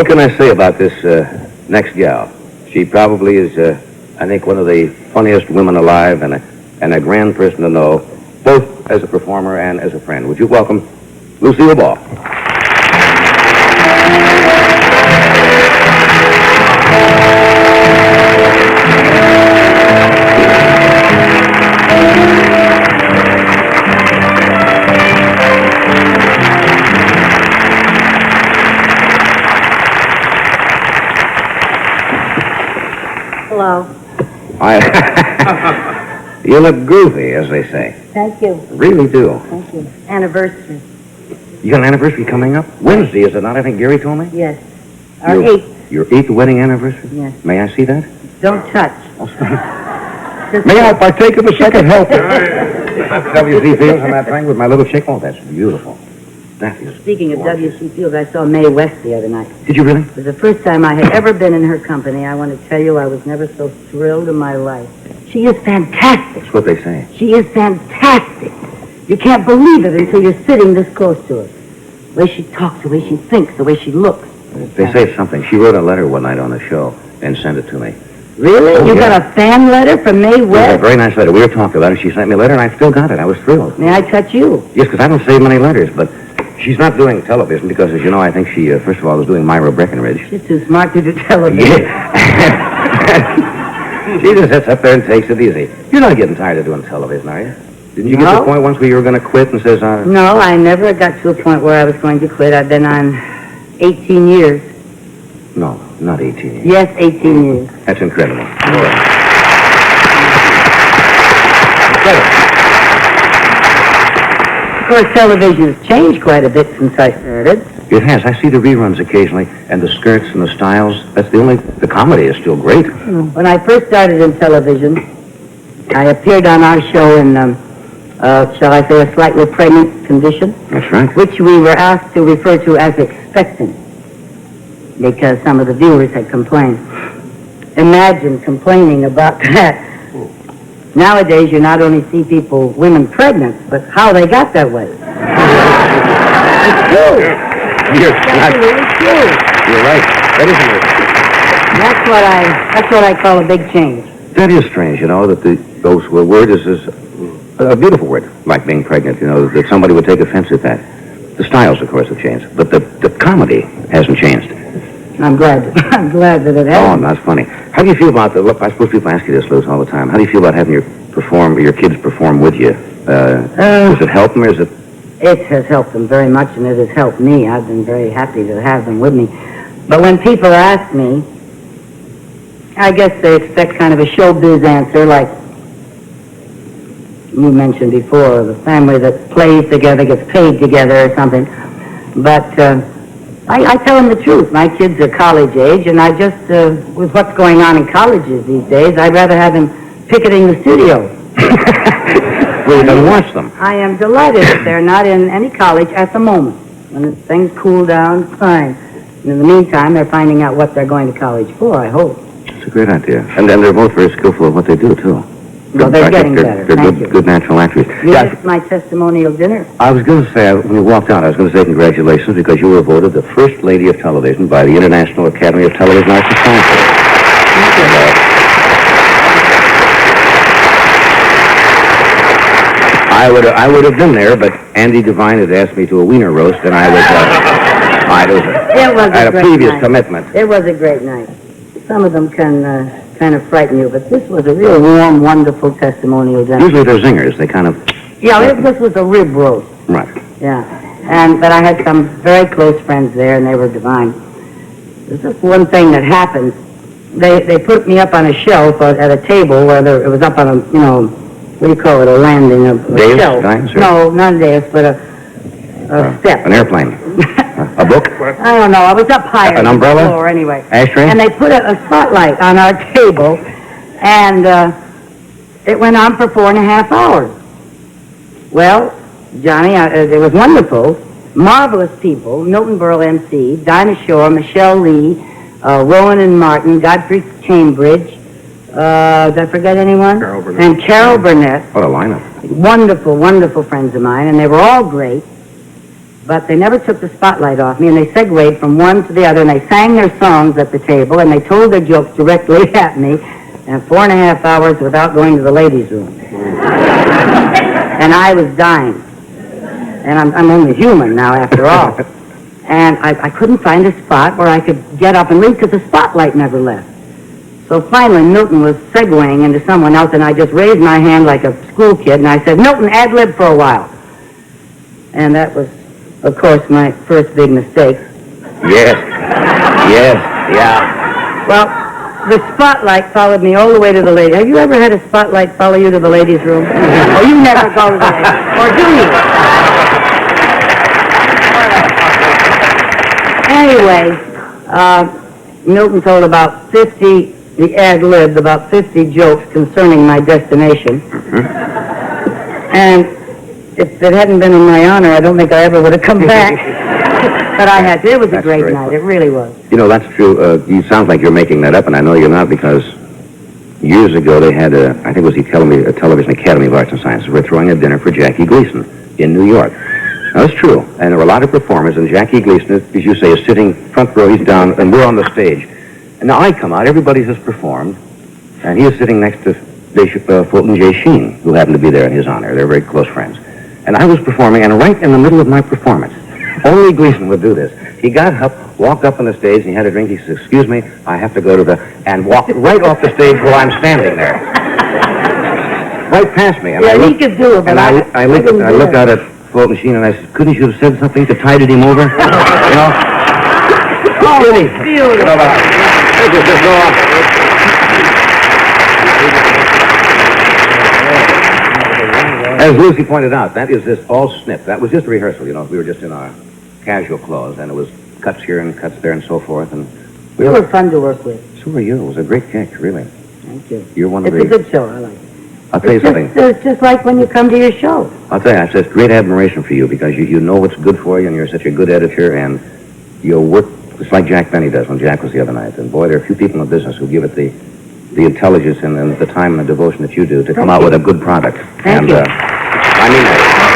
What can I say about this next gal? She probably is, I think, one of the funniest women alive and a grand person to know, both as a performer and as a friend. Would you welcome Lucille Ball? Hello. You look groovy, as they say. Thank you. Really do. Thank you. Anniversary. You got an anniversary coming up? Wednesday, is it not? I think Gary told me. Yes. Our 8th. Your 8th wedding anniversary? Yes. May I see that? Don't touch. May I partake of a second help? W.C. Fields on that thing with my little chick? Oh, that's beautiful. That is Speaking of gorgeous. W.C. Fields, I saw Mae West the other night. Did you really? It was the first time I had ever been in her company. I want to tell you I was never so thrilled in my life. She is fantastic. That's what they say. She is fantastic. You can't believe it until you're sitting this close to her. The way she talks, the way she thinks, the way she looks. They say something. She wrote a letter one night on the show and sent it to me. Really? Oh, You yeah. got a fan letter from Mae It was a West? very nice letter. We were talking about it. She sent me a letter, and I still got it. I was thrilled. May I touch you? Yes, because I don't save many letters, but she's not doing television because, as you know, I think she, first of all, was doing Myra Breckenridge. She's too smart to do television. She just sits up there and takes it easy. You're not getting tired of doing television, are you? Didn't you get to No. the point once where you were going to quit and says, No, I never got to a point where I was going to quit. I've been on 18 years. no, not 18 years. Yes, 18 years. That's incredible. Of course, television has changed quite a bit since I started. It has. I see the reruns occasionally, and the skirts and the styles. That's the comedy is still great. When I first started in television, I appeared on our show in, shall I say, a slightly pregnant condition, That's right. which we were asked to refer to as expectant, because some of the viewers had complained. Imagine complaining about that. Nowadays, you not only see women pregnant, but how they got that way. It's true. You're Absolutely true. right. That That's what I call a big change. That is strange, you know, that those words is a beautiful word, like being pregnant, you know, that somebody would take offense at that. The styles, of course, have changed, but the comedy hasn't changed. I'm glad that it Oh, has. that's funny. How do you feel about look, I suppose people ask you this, Liz, all the time. How do you feel about having your kids perform with you? Does it help them, or is it? It has helped them very much, and it has helped me. I've been very happy to have them with me. But when people ask me, I guess they expect kind of a showbiz answer, like you mentioned before, the family that plays together gets paid together or something. But I tell them the truth. My kids are college age, and I just, with what's going on in colleges these days, I'd rather have them picketing the studio. Well, you can watch them. I am delighted that they're not in any college at the moment. When things cool down, fine. In the meantime, they're finding out what they're going to college for, I hope. It's a great idea. And then they're both very skillful at what they do, too. Well, they're getting better. They're Thank good, you. good natural actors. You Yeah, missed my testimonial dinner. I was going to say, when you walked out, I was going to say congratulations because you were voted the first lady of television by the International Academy of Television Arts and Sciences. Thank you. I would have been there, but Andy Devine had asked me to a wiener roast, and I was I had a great previous night. commitment. It was a great night. Some of them can kind of frighten you, but this was a real warm, wonderful testimonial dinner. Usually they're zingers. They kind of... Yeah, this was a rib roast. Right. Yeah. But I had some very close friends there, and they were divine. There's just one thing that happened. They put me up on a shelf at a table where it was up on a, what do you call it, a landing, a Dais? shelf. Dais, or- No, not a dais, but a step. An airplane. A book? I don't know. I was up higher. An than umbrella? the floor anyway. Ashtray? And they put a spotlight on our table, and it went on for 4.5 hours. Well, Johnny, it was wonderful. Marvelous people. Milton Berle MC, Dinah Shore, Michelle Lee, Rowan and Martin, Godfrey Cambridge. Did I forget anyone? Carol Burnett. And Carol Burnett. What a lineup. Wonderful, wonderful friends of mine, and they were all great. But they never took the spotlight off me, and they segued from one to the other, and they sang their songs at the table, and they told their jokes directly at me, and 4.5 hours without going to the ladies' room. And I was dying. And I'm only human now, after all. And I couldn't find a spot where I could get up and leave because the spotlight never left. So finally, Milton was segueing into someone else, and I just raised my hand like a school kid, and I said, "Milton, ad-lib for a while." And that was, of course, my first big mistake. Yes. Yes. Yeah. Well, the spotlight followed me all the way to the ladies. Have you ever had a spotlight follow you to the ladies' room? Or you never go there? Or do you? Anyway, Milton told about 50, the ad-libbed about 50 jokes concerning my destination. And if it hadn't been in my honor, I don't think I ever would have come back. But I had to. It was a great night. It really was. You know, that's true. You sound like you're making that up, and I know you're not, because years ago they had I think it was the Television Academy of Arts and Sciences, were throwing a dinner for Jackie Gleason in New York. Now, that's true. And there were a lot of performers, and Jackie Gleason, as you say, is sitting front row. He's down, and we're on the stage. And now I come out. Everybody has performed, and he is sitting next to Bishop Fulton J. Sheen, who happened to be there in his honor. They're very close friends. And I was performing, and right in the middle of my performance, only Gleason would do this. He got up, walked up on the stage, and he had a drink. He said, "Excuse me, I have to go to the..." and walked right off the stage while I'm standing there. Right past me. And Yeah, he could do it, but I looked out at Fulton Sheen, and I said, "Couldn't you have said something to tided him over?" You know? Oh, Really? beautiful. Just go on. As Lucy pointed out, that is this all snip. That was just rehearsal, you know. We were just in our casual clothes, and it was cuts here and cuts there and so forth. And You were fun to work with. So were you. It was a great gig, really. Thank you. You're one of It's the... a good show. I like it. I'll tell you something. It's just like when you come to your show. I'll tell you, I have such great admiration for you, because you know what's good for you, and you're such a good editor, and your work, it's like Jack Benny does when Jack was the other night. And boy, there are a few people in the business who give it the intelligence and the time and the devotion that you do to come out with a good product. Thank you. I mean that.